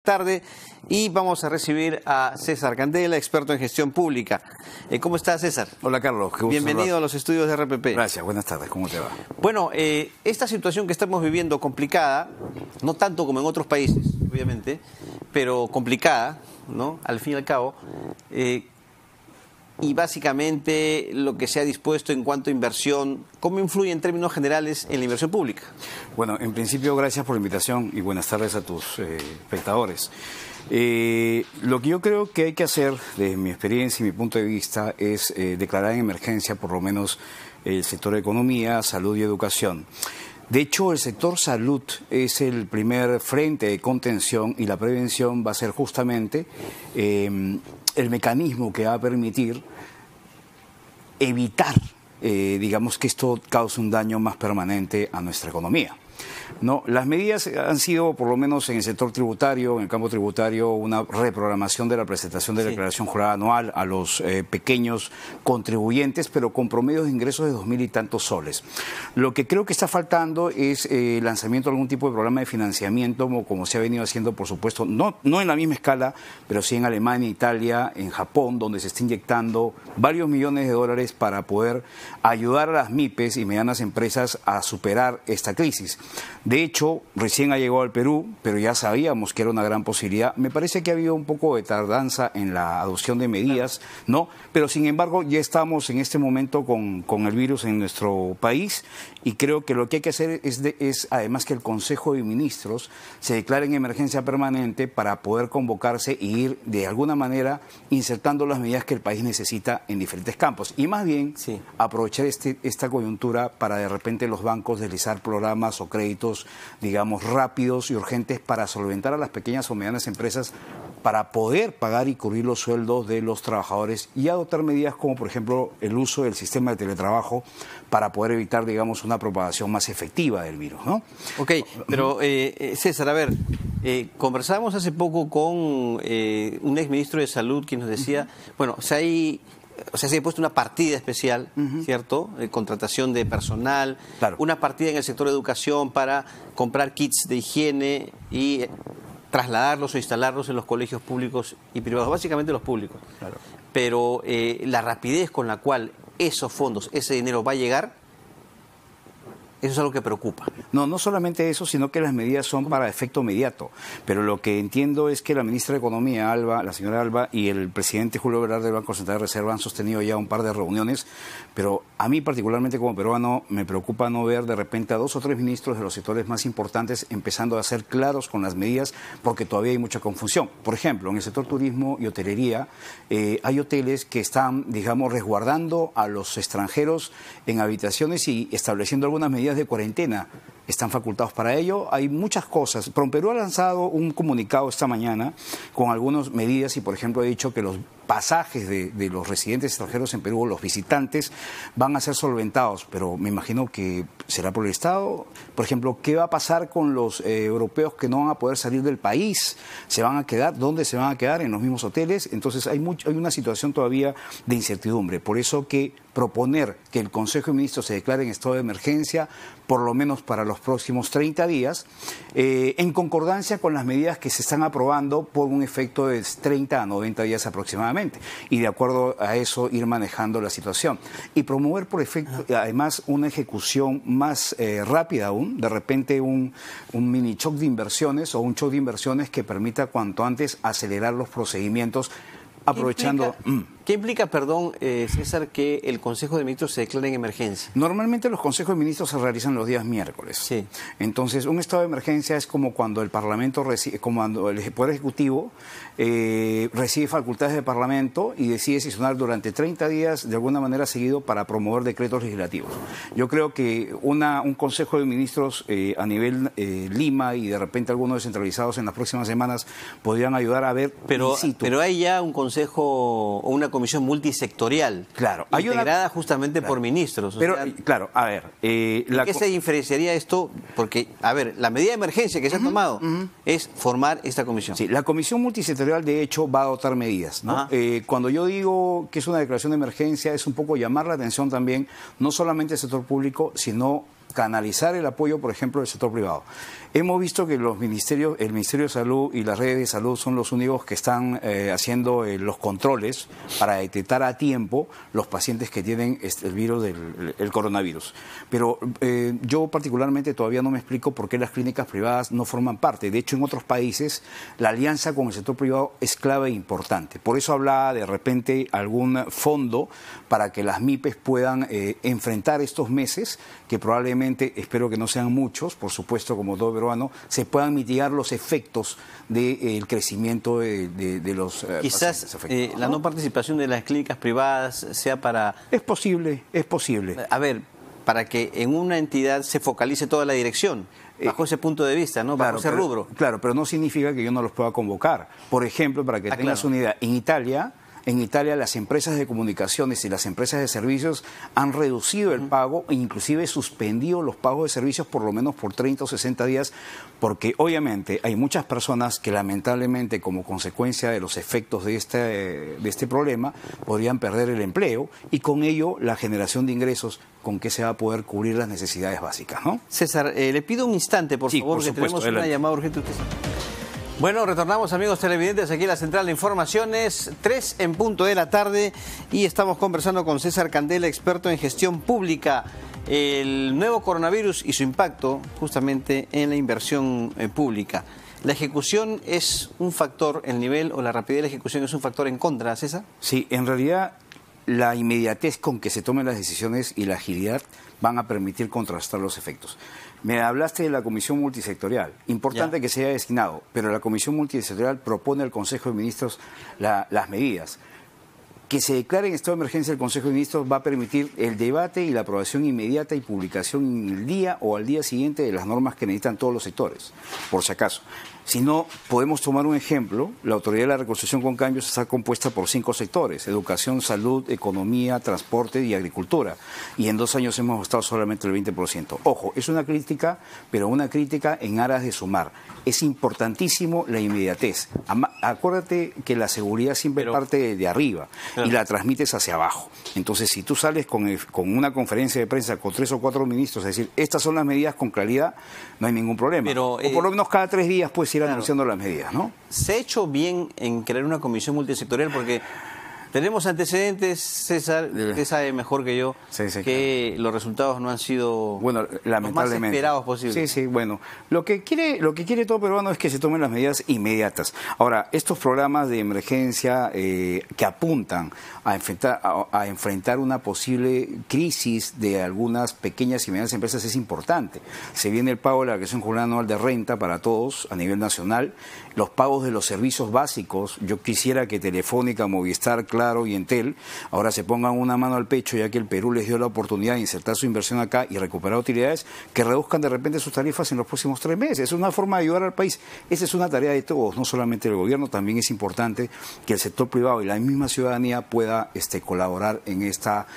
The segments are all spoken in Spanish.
tarde y vamos a recibir a César Candela, experto en gestión pública. ¿Cómo estás, César? Hola, Carlos. Qué gusto Bienvenido saludarte. a los estudios de RPP. Gracias, buenas tardes. ¿Cómo te va? Bueno, esta situación que estamos viviendo complicada, no tanto como en otros países, obviamente, pero complicada, ¿no? Al fin y al cabo, y básicamente lo que se ha dispuesto en cuanto a inversión, ¿cómo influye en términos generales en la inversión pública? Bueno, en principio, gracias por la invitación y buenas tardes a tus espectadores. Lo que yo creo que hay que hacer, desde mi experiencia y mi punto de vista, es declarar en emergencia por lo menos el sector de economía, salud y educación. De hecho, el sector salud es el primer frente de contención y la prevención va a ser justamente el mecanismo que va a permitir evitar, digamos, que esto cause un daño más permanente a nuestra economía. No, las medidas han sido, por lo menos en el sector tributario, en el campo tributario, una reprogramación de la presentación de la declaración jurada anual a los pequeños contribuyentes, pero con promedios de ingresos de 2.000 y tantos soles. Lo que creo que está faltando es el lanzamiento de algún tipo de programa de financiamiento, como se ha venido haciendo, por supuesto, no en la misma escala, pero sí en Alemania, Italia, en Japón, donde se está inyectando varios millones de dólares para poder ayudar a las MIPES y medianas empresas a superar esta crisis. De hecho, recién ha llegado al Perú, pero ya sabíamos que era una gran posibilidad. Me parece que ha habido un poco de tardanza en la adopción de medidas, ¿no? Pero sin embargo, ya estamos en este momento con el virus en nuestro país y creo que lo que hay que hacer es además que el Consejo de Ministros se declare en emergencia permanente para poder convocarse e ir de alguna manera insertando las medidas que el país necesita en diferentes campos. Y más bien aprovechar esta coyuntura para de repente los bancos deslizar programas o créditos, digamos, rápidos y urgentes para solventar a las pequeñas o medianas empresas para poder pagar y cubrir los sueldos de los trabajadores y adoptar medidas como, por ejemplo, el uso del sistema de teletrabajo para poder evitar, digamos, una propagación más efectiva del virus, ¿no? Ok, pero César, a ver, conversábamos hace poco con un exministro de Salud quien nos decía, bueno, se ha puesto una partida especial, ¿cierto? Contratación de personal, una partida en el sector de educación para comprar kits de higiene y trasladarlos o instalarlos en los colegios públicos y privados, básicamente los públicos. Claro. Pero la rapidez con la cual esos fondos, ese dinero va a llegar, eso es algo que preocupa. No solamente eso, sino que las medidas son para efecto inmediato. Pero lo que entiendo es que la ministra de Economía, la señora Alba, y el presidente Julio Velarde del Banco Central de Reserva han sostenido ya un par de reuniones, pero a mí particularmente como peruano me preocupa no ver de repente a 2 o 3 ministros de los sectores más importantes empezando a ser claros con las medidas porque todavía hay mucha confusión. Por ejemplo, en el sector turismo y hotelería hay hoteles que están, digamos, resguardando a los extranjeros en habitaciones y estableciendo algunas medidas de cuarentena. Están facultados para ello. Hay muchas cosas. PROMPERÚ ha lanzado un comunicado esta mañana con algunas medidas y, por ejemplo, ha dicho que los pasajes de los residentes extranjeros en Perú, los visitantes, van a ser solventados, pero me imagino que será por el Estado. Por ejemplo, ¿qué va a pasar con los europeos que no van a poder salir del país? ¿Se van a quedar? ¿Dónde se van a quedar? ¿En los mismos hoteles? Entonces hay una situación todavía de incertidumbre. Por eso que proponer que el Consejo de Ministros se declare en estado de emergencia, por lo menos para los próximos 30 días, en concordancia con las medidas que se están aprobando por un efecto de 30 a 90 días aproximadamente. Y de acuerdo a eso ir manejando la situación. Y promover por efecto, además, una ejecución más rápida aún, de repente un mini shock de inversiones o un shock de inversiones que permita cuanto antes acelerar los procedimientos aprovechando... ¿Qué implica, perdón, César, que el Consejo de Ministros se declare en emergencia? Normalmente los consejos de ministros se realizan los días miércoles. Sí. Entonces, un estado de emergencia es como cuando el Parlamento como cuando el Poder Ejecutivo recibe facultades del Parlamento y decide sesionar durante 30 días de alguna manera seguido para promover decretos legislativos. Yo creo que un Consejo de Ministros a nivel Lima y de repente algunos descentralizados en las próximas semanas podrían ayudar a ver pero hay ya un consejo o una comisión multisectorial, integrada justamente por ministros. Pero, claro, a ver... ¿Qué se diferenciaría esto? Porque, a ver, la medida de emergencia que se ha tomado es formar esta comisión. Sí, la comisión multisectorial, de hecho, va a adoptar medidas, ¿no? Cuando yo digo que es una declaración de emergencia, es un poco llamar la atención también, no solamente del sector público, sino canalizar el apoyo, por ejemplo, del sector privado. Hemos visto que el Ministerio de Salud y las redes de salud son los únicos que están haciendo los controles para detectar a tiempo los pacientes que tienen el virus del coronavirus. Pero yo particularmente todavía no me explico por qué las clínicas privadas no forman parte. De hecho, en otros países la alianza con el sector privado es clave e importante. Por eso hablaba de repente algún fondo para que las MIPES puedan enfrentar estos meses, que probablemente, espero que no sean muchos, por supuesto, como todo peruano, se puedan mitigar los efectos del crecimiento de los quizás la no participación de las clínicas privadas sea para... Es posible. A ver, para que en una entidad se focalice toda la dirección, bajo ese punto de vista, ¿no? Bajo ese rubro. Claro, pero no significa que yo no los pueda convocar. Por ejemplo, para que tengas una idea, en Italia las empresas de comunicaciones y las empresas de servicios han reducido el pago e inclusive suspendido los pagos de servicios por lo menos por 30 o 60 días, porque obviamente hay muchas personas que lamentablemente como consecuencia de los efectos de este problema podrían perder el empleo y con ello la generación de ingresos con que se va a poder cubrir las necesidades básicas, ¿no? César, le pido un instante, por favor, por que tenemos una llamada urgente. Bueno, retornamos, amigos televidentes, aquí en la Central de Informaciones, 3 en punto de la tarde, y estamos conversando con César Candela, experto en gestión pública, el nuevo coronavirus y su impacto justamente en la inversión pública. ¿La ejecución es un factor, el nivel o la rapidez de la ejecución es un factor en contra, César? Sí, en realidad la inmediatez con que se tomen las decisiones y la agilidad van a permitir contrastar los efectos. Me hablaste de la Comisión Multisectorial. Importante que se haya designado, pero la Comisión Multisectorial propone al Consejo de Ministros las medidas. Que se declare en estado de emergencia el Consejo de Ministros va a permitir el debate y la aprobación inmediata y publicación en el día o al día siguiente de las normas que necesitan todos los sectores, por si acaso. Si no, podemos tomar un ejemplo. La Autoridad de la Reconstrucción con Cambios está compuesta por 5 sectores: educación, salud, economía, transporte y agricultura. Y en 2 años hemos gastado solamente el 20%. Ojo, es una crítica, pero una crítica en aras de sumar. Es importantísimo la inmediatez. Acuérdate que la seguridad siempre parte de arriba y la transmites hacia abajo. Entonces, si tú sales con una conferencia de prensa con 3 o 4 ministros, es decir, estas son las medidas con claridad, no hay ningún problema. Pero, o por lo menos cada 3 días puedes ir anunciando las medidas, ¿no? ¿Se ha hecho bien en crear una comisión multisectorial? Porque tenemos antecedentes, César, usted sabe mejor que yo, que los resultados no han sido los más esperados posibles. Sí, bueno. Lo que quiere todo peruano es que se tomen las medidas inmediatas. Ahora, estos programas de emergencia que apuntan a enfrentar una posible crisis de algunas pequeñas y medianas empresas es importante. Se viene el pago de la declaración jurada anual de renta para todos a nivel nacional, los pagos de los servicios básicos. Yo quisiera que Telefónica, Movistar, Claro y Entel ahora se pongan una mano al pecho, ya que el Perú les dio la oportunidad de insertar su inversión acá y recuperar utilidades, que reduzcan de repente sus tarifas en los próximos 3 meses. Es una forma de ayudar al país. Esa es una tarea de todos, no solamente del gobierno. También es importante que el sector privado y la misma ciudadanía pueda colaborar en esta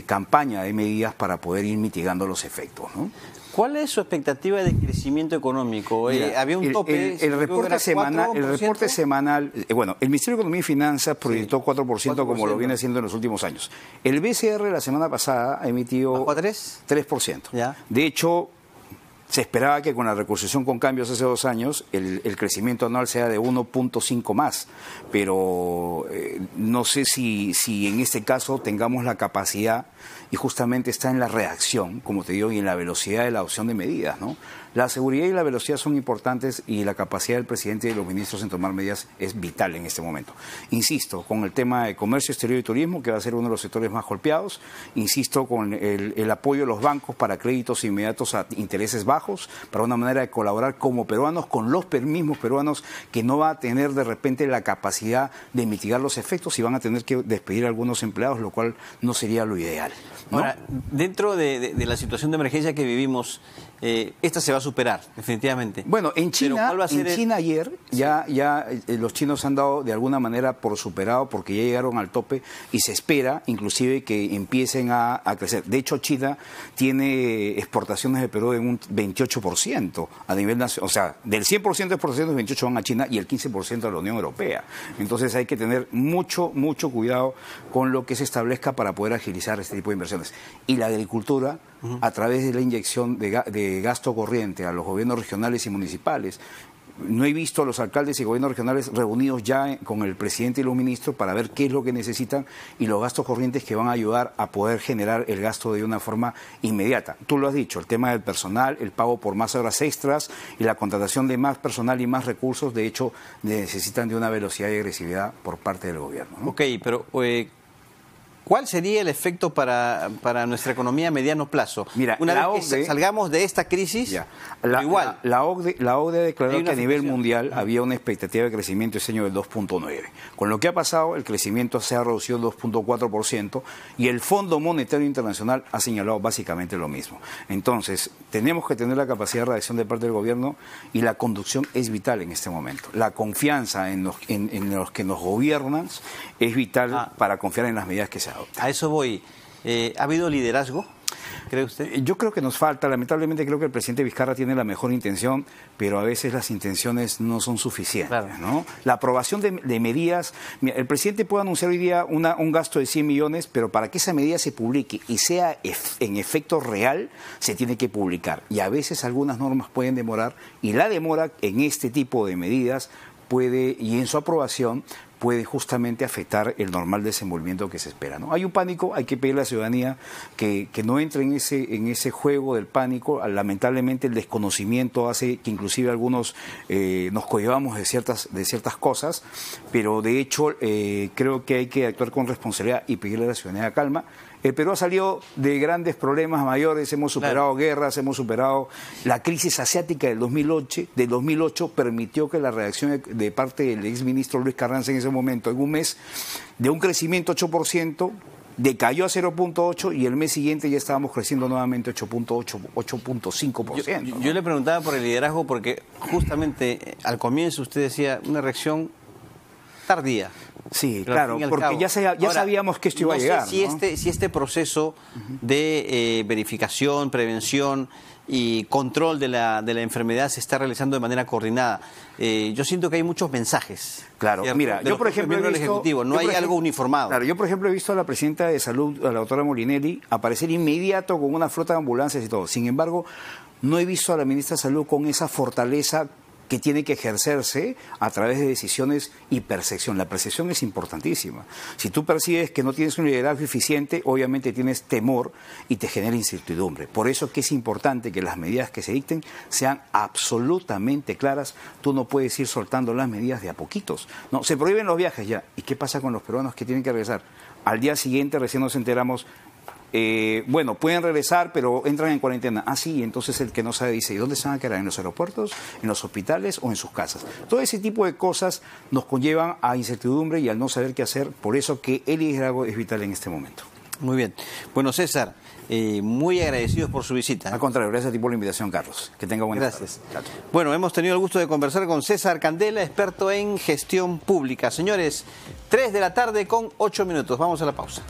campaña de medidas para poder ir mitigando los efectos, ¿no? ¿Cuál es su expectativa de crecimiento económico? Mira, había un tope. El reporte semanal, bueno, el Ministerio de Economía y Finanzas proyectó 4%, como lo viene haciendo en los últimos años. El BCR la semana pasada ha emitido... ¿Bajó a 3%? Ya. De hecho, se esperaba que con la reconstrucción con cambios hace 2 años el crecimiento anual sea de 1.5 más, pero no sé si en este caso tengamos la capacidad, y justamente está en la reacción, como te digo, y en la velocidad de la adopción de medidas, ¿no? La seguridad y la velocidad son importantes y la capacidad del presidente y de los ministros en tomar medidas es vital en este momento. Insisto, con el tema de comercio exterior y turismo, que va a ser uno de los sectores más golpeados. Insisto, con el apoyo de los bancos para créditos inmediatos a intereses bajos, para una manera de colaborar como peruanos con los mismos peruanos que no va a tener de repente la capacidad de mitigar los efectos y van a tener que despedir a algunos empleados, lo cual no sería lo ideal, ¿no? Ahora, dentro de la situación de emergencia que vivimos, esta se va a superar, definitivamente. Bueno, en China ayer ya los chinos han dado de alguna manera por superado porque ya llegaron al tope y se espera inclusive que empiecen a crecer. De hecho, China tiene exportaciones de Perú en un 28% a nivel nacional. O sea, del 100% de exportaciones, 28 van a China y el 15% a la Unión Europea. Entonces hay que tener mucho cuidado con lo que se establezca para poder agilizar este tipo de inversiones. Y la agricultura, a través de la inyección de gasto corriente a los gobiernos regionales y municipales. No he visto a los alcaldes y gobiernos regionales reunidos ya con el presidente y los ministros para ver qué es lo que necesitan y los gastos corrientes que van a ayudar a poder generar el gasto de una forma inmediata. Tú lo has dicho, el tema del personal, el pago por más horas extras y la contratación de más personal y más recursos, de hecho, necesitan de una velocidad y agresividad por parte del gobierno, ¿no? Ok, pero ¿cuál sería el efecto para nuestra economía a mediano plazo? Mira, una vez que salgamos de esta crisis, igual. La OCDE ha declarado que a nivel mundial había una expectativa de crecimiento ese año del 2.9. Con lo que ha pasado, el crecimiento se ha reducido al 2.4% y el Fondo Monetario Internacional ha señalado básicamente lo mismo. Entonces, tenemos que tener la capacidad de reacción de parte del gobierno y la conducción es vital en este momento. La confianza en los que nos gobiernan es vital para confiar en las medidas que se adoptan. A eso voy. ¿Ha habido liderazgo, cree usted? Yo creo que nos falta. Lamentablemente creo que el presidente Vizcarra tiene la mejor intención, pero a veces las intenciones no son suficientes, claro, ¿no? La aprobación de medidas... Mira, el presidente puede anunciar hoy día un gasto de 100 millones, pero para que esa medida se publique y sea en efecto real, se tiene que publicar. Y a veces algunas normas pueden demorar, y la demora en este tipo de medidas puede, y en su aprobación, puede justamente afectar el normal desenvolvimiento que se espera, ¿no? Hay un pánico, hay que pedirle a la ciudadanía que no entre en ese juego del pánico. Lamentablemente el desconocimiento hace que inclusive algunos nos cohibamos de ciertas cosas, pero de hecho creo que hay que actuar con responsabilidad y pedirle a la ciudadanía calma. El Perú ha salido de grandes problemas mayores, hemos superado guerras, hemos superado la crisis asiática del 2008 permitió que la reacción de parte del exministro Luis Carranza en ese momento, en un mes, de un crecimiento 8%, decayó a 0.8 y el mes siguiente ya estábamos creciendo nuevamente 8.5%. Yo le preguntaba por el liderazgo porque justamente al comienzo usted decía una reacción tardía. Sí, claro, porque ya sabíamos que esto iba a llegar. No sé si este proceso de verificación, prevención y control de la enfermedad se está realizando de manera coordinada. Yo siento que hay muchos mensajes. Claro, ¿cierto? Mira, yo por ejemplo he visto... No hay algo uniformado. Claro, yo por ejemplo he visto a la presidenta de Salud, a la doctora Molinelli, aparecer inmediato con una flota de ambulancias y todo. Sin embargo, no he visto a la ministra de Salud con esa fortaleza que tiene que ejercerse a través de decisiones y percepción. La percepción es importantísima. Si tú percibes que no tienes un liderazgo eficiente, obviamente tienes temor y te genera incertidumbre. Por eso que es importante que las medidas que se dicten sean absolutamente claras. Tú no puedes ir soltando las medidas de a poquitos. No, se prohíben los viajes ya. ¿Y qué pasa con los peruanos que tienen que regresar? Al día siguiente recién nos enteramos... bueno, pueden regresar, pero entran en cuarentena. Ah, sí, entonces el que no sabe dice, ¿y dónde se van a quedar? ¿En los aeropuertos, en los hospitales o en sus casas? Todo ese tipo de cosas nos conllevan a incertidumbre y al no saber qué hacer. Por eso que el liderazgo es vital en este momento. Muy bien. Bueno, César, muy agradecidos por su visita. Al contrario, gracias a ti por la invitación, Carlos. Que tenga buenas tardes. Gracias. Bueno, hemos tenido el gusto de conversar con César Candela, experto en gestión pública. Señores, 3 de la tarde con 8 minutos. Vamos a la pausa.